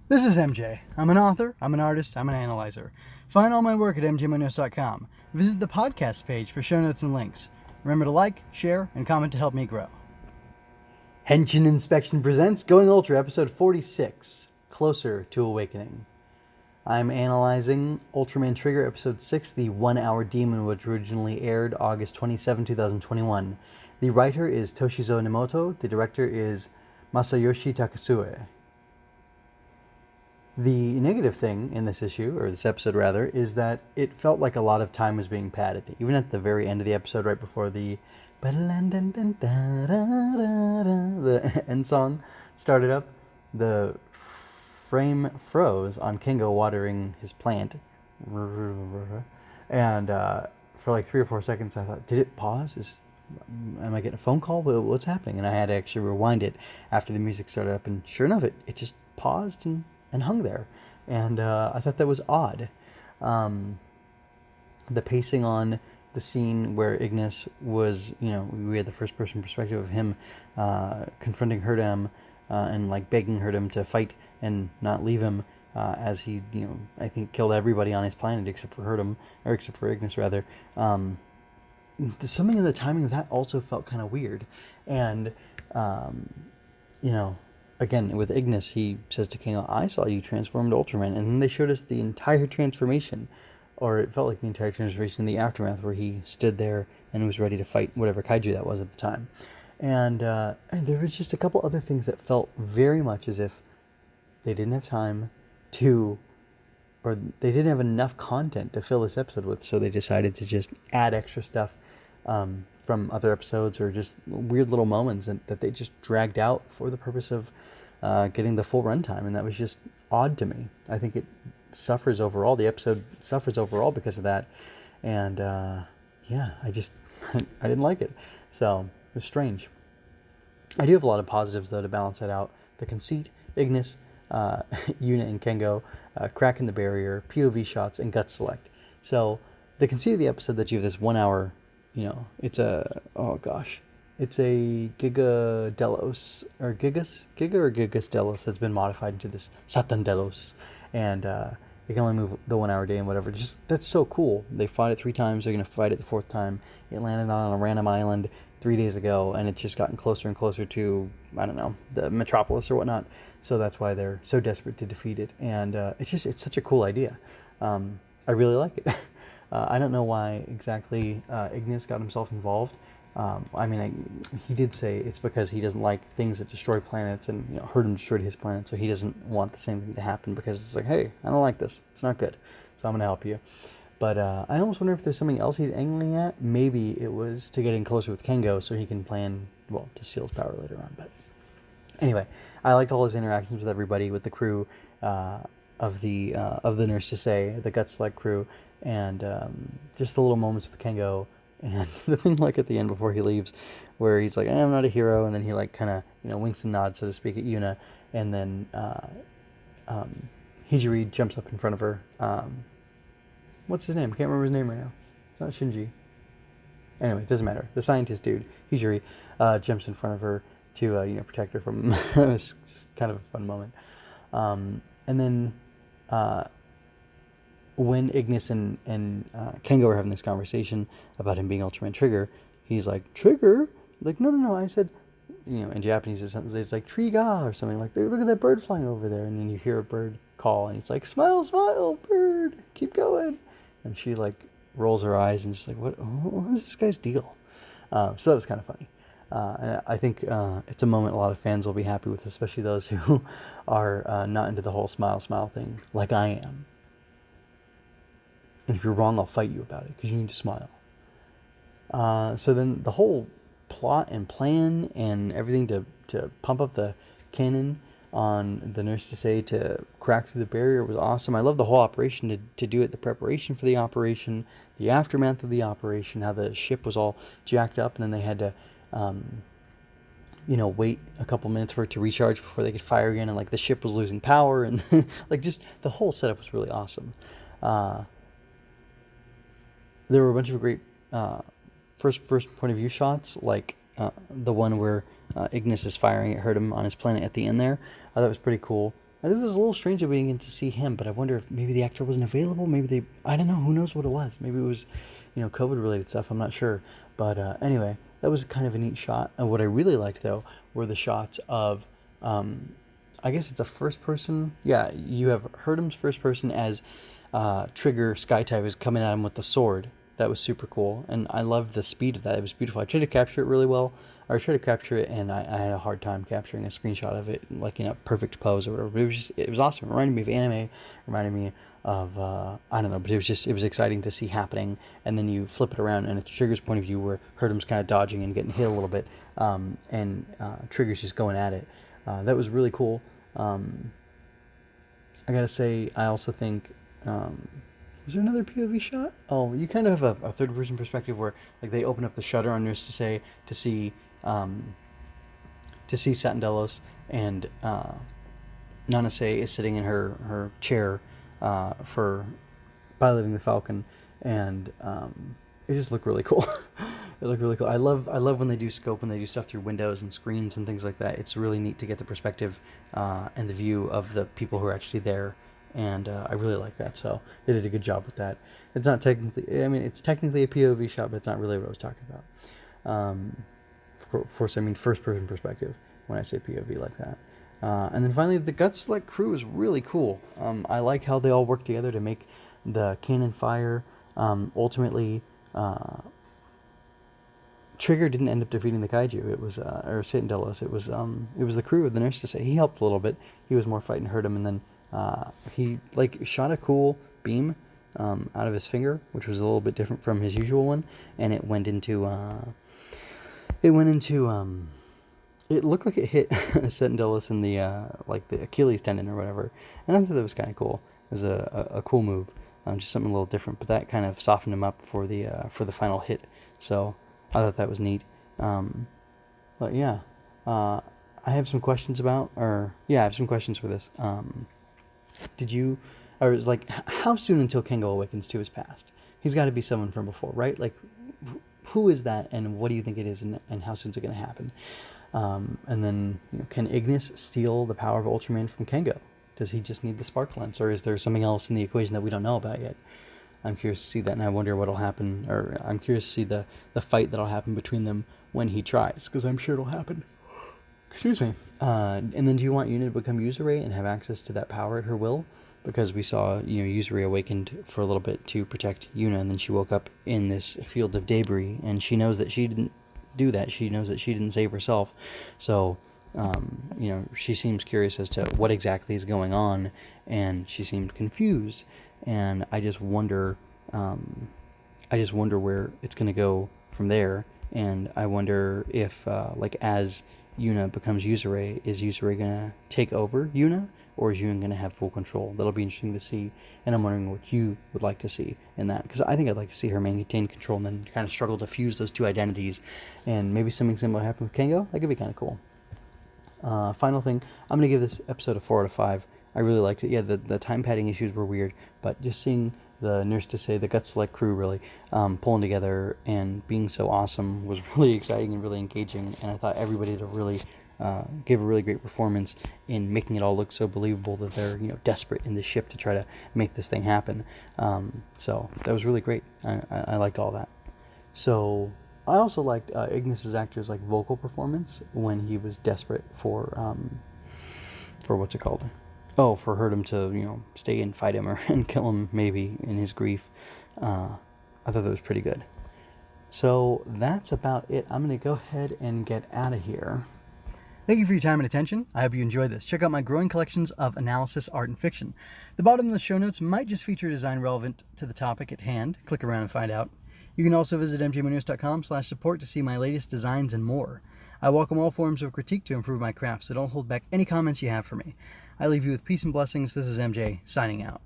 This is MJ. I'm an author, I'm an artist, I'm an analyzer. Find all my work at mjmunoz.com. Visit the podcast page for show notes and links. Remember to like, share, and comment to help me grow. Henshin Inspection presents Going Ultra, episode 46, Closer to Awakening. I'm analyzing Ultraman Trigger, episode 6, The 1 Hour Demon, which originally aired August 27, 2021. The writer is Toshizo Nemoto, the director is Masayoshi Takesue. The negative thing in this issue, or this episode rather, is that it felt like a lot of time was being padded. Even at the very end of the episode, right before the end song started up, the frame froze on Kengo watering his plant. And for like 3 or 4 seconds, I thought, did it pause? Am I getting a phone call? What's happening? And I had to actually rewind it after the music started up, and sure enough, it just paused and hung there. And I thought that was odd. The pacing on the scene where Ignis was, we had the first person perspective of him confronting Hudram and like begging Hudram to fight and not leave him as he, I think killed everybody on his planet except for Hudram, or except for Ignis rather. Something in the timing of that also felt kind of weird. And, again, with Ignis, he says to Kengo, I saw you transform into Ultraman. And then they showed us the entire transformation, or it felt like the entire transformation in the aftermath, where he stood there and was ready to fight whatever kaiju that was at the time. And there was just a couple other things that felt very much as if they didn't have time to, or they didn't have enough content to fill this episode with, so they decided to just add extra stuff from other episodes, or just weird little moments that they just dragged out for the purpose of getting the full runtime, and that was just odd to me. I think it suffers overall. The episode suffers overall because of that, and I didn't like it. So it was strange. I do have a lot of positives though to balance that out. The conceit, Ignis, Yuna and Kengo, cracking the barrier, POV shots, and gut select. So the conceit of the episode that you have this 1 hour. It's a Giga Delos, or Giga Delos that's been modified into this Satandelos, and it can only move the 1 hour day and whatever. That's so cool. They fought it 3 times. They're gonna fight it the 4th time. It landed on a random island 3 days ago, and it's just gotten closer and closer to, I don't know, the metropolis or whatnot. So that's why they're so desperate to defeat it. And it's such a cool idea. I really like it. I don't know why exactly Ignis got himself involved. He did say it's because he doesn't like things that destroy planets, and Hudram destroyed his planet, so he doesn't want the same thing to happen, because it's like, hey, I don't like this. It's not good. So I'm going to help you. But I almost wonder if there's something else he's angling at. Maybe it was to get in closer with Kengo so he can plan, to steal his power later on. But anyway, I liked all his interactions with everybody, with the crew of the Nurse to Say, the Gut Select crew, and just the little moments with Kengo, and the thing like at the end before he leaves, where he's like, I'm not a hero, and then he like kind of winks and nods, so to speak, at Yuna, and then Hijiri jumps up in front of her. What's his name? I can't remember his name right now. It's not Shinji. Anyway, it doesn't matter. The scientist dude, Hijiri, jumps in front of her to protect her from it's just kind of a fun moment. And then when Ignis and Kengo are having this conversation about him being Ultraman Trigger, he's like, Trigger? Like, no, I said, in Japanese it's like Triga or something, like, look at that bird flying over there, and then you hear a bird call, and he's like, smile, smile, bird, keep going. And she like rolls her eyes and just like, what is this guy's deal? So that was kind of funny. And I think it's a moment a lot of fans will be happy with, especially those who are not into the whole smile thing, like I am. And if you're wrong, I'll fight you about it, because you need to smile. So then the whole plot and plan and everything to pump up the cannon on the Nurse to Say to crack through the barrier was awesome. I love the whole operation to do it, the preparation for the operation, the aftermath of the operation, how the ship was all jacked up, and then they had to wait a couple minutes for it to recharge before they could fire again, and like the ship was losing power, and like just the whole setup was really awesome. There were a bunch of great first point of view shots, like the one where Ignis is firing at Hudram on his planet at the end there. That was pretty cool. it was a little strange of being in to see him, but I wonder if maybe the actor wasn't available. Maybe I don't know. Who knows what it was? Maybe it was, COVID related stuff. I'm not sure. But anyway, that was kind of a neat shot. And what I really liked though were the shots of, I guess it's a first person. Yeah, you have Hurdam's first person as Trigger Skytype is coming at him with the sword. That was super cool, and I loved the speed of that. It was beautiful. I tried to capture it really well. Or I tried to capture it, and I had a hard time capturing a screenshot of it, like in a perfect pose or whatever. But it was awesome. It reminded me of anime. Reminded me of I don't know, but it was exciting to see happening. And then you flip it around, and it's Trigger's point of view where Hurdam's kind of dodging and getting hit a little bit, and Trigger's just going at it. That was really cool. I gotta say, I also think. Was there another POV shot? Oh, you kind of have a third-person perspective where, like, they open up the shutter on Nurse to see Satandelos, and Nanase is sitting in her chair for piloting the Falcon, and it just looked really cool. It looked really cool. I love when they do scope, when they do stuff through windows and screens and things like that. It's really neat to get the perspective and the view of the people who are actually there. And I really like that, so they did a good job with that. It's not technically, I mean, it's technically a POV shot, but it's not really what I was talking about. Of course, I mean first-person perspective when I say POV like that. And then finally, the Gut Select crew is really cool. I like how they all work together to make the cannon fire. Ultimately, Trigger didn't end up defeating the kaiju. It was or Satandelos. It was the crew of the Nurse to say. He helped a little bit. He was more fighting Hurdam, and then he shot a cool beam out of his finger, which was a little bit different from his usual one, and it went into it looked like it hit Satandelos in the the Achilles tendon or whatever, and I thought that was kind of cool. It was a cool move, just something a little different, but that kind of softened him up for the final hit. So I thought that was neat. But yeah, I have some questions I have some questions for this. How soon until Kengo awakens to his past? He's got to be someone from before, right? Like, who is that, and what do you think it is, and how soon is it going to happen? And then, can Ignis steal the power of Ultraman from Kengo? Does he just need the spark lens, or is there something else in the equation that we don't know about yet? I'm curious to see that, and I wonder what'll happen, or I'm curious to see the fight that'll happen between them when he tries, because I'm sure it'll happen. Excuse me. And then do you want Yuna to become Yuzure and have access to that power at her will? Because we saw, Yuzure awakened for a little bit to protect Yuna, and then she woke up in this field of debris, and she knows that she didn't do that. She knows that she didn't save herself. So, she seems curious as to what exactly is going on, and she seemed confused. And I just wonder where it's going to go from there. And I wonder if, as Yuna becomes Yuzure, is Yuzure going to take over Yuna, or is Yuna going to have full control? That'll be interesting to see, and I'm wondering what you would like to see in that, because I think I'd like to see her maintain control and then kind of struggle to fuse those two identities, and maybe something similar happen with Kengo. That could be kind of cool. Final thing, I'm going to give this episode a 4 out of 5. I really liked it. Yeah, the time padding issues were weird, but just seeing the Nurse to say, the Gut Select crew really pulling together and being so awesome was really exciting and really engaging, and I thought everybody did gave a really great performance in making it all look so believable that they're desperate in the ship to try to make this thing happen. So that was really great. I liked all that. So I also liked Ignis's actor's vocal performance when he was desperate for what's it called? Oh, for Hurdam to stay and fight him and kill him maybe in his grief. I thought that was pretty good. So that's about it. I'm going to go ahead and get out of here. Thank you for your time and attention. I hope you enjoyed this. Check out my growing collections of analysis, art, and fiction. The bottom of the show notes might just feature a design relevant to the topic at hand. Click around and find out. You can also visit mjmunoz.com/support to see my latest designs and more. I welcome all forms of critique to improve my craft, so don't hold back any comments you have for me. I leave you with peace and blessings. This is MJ, signing out.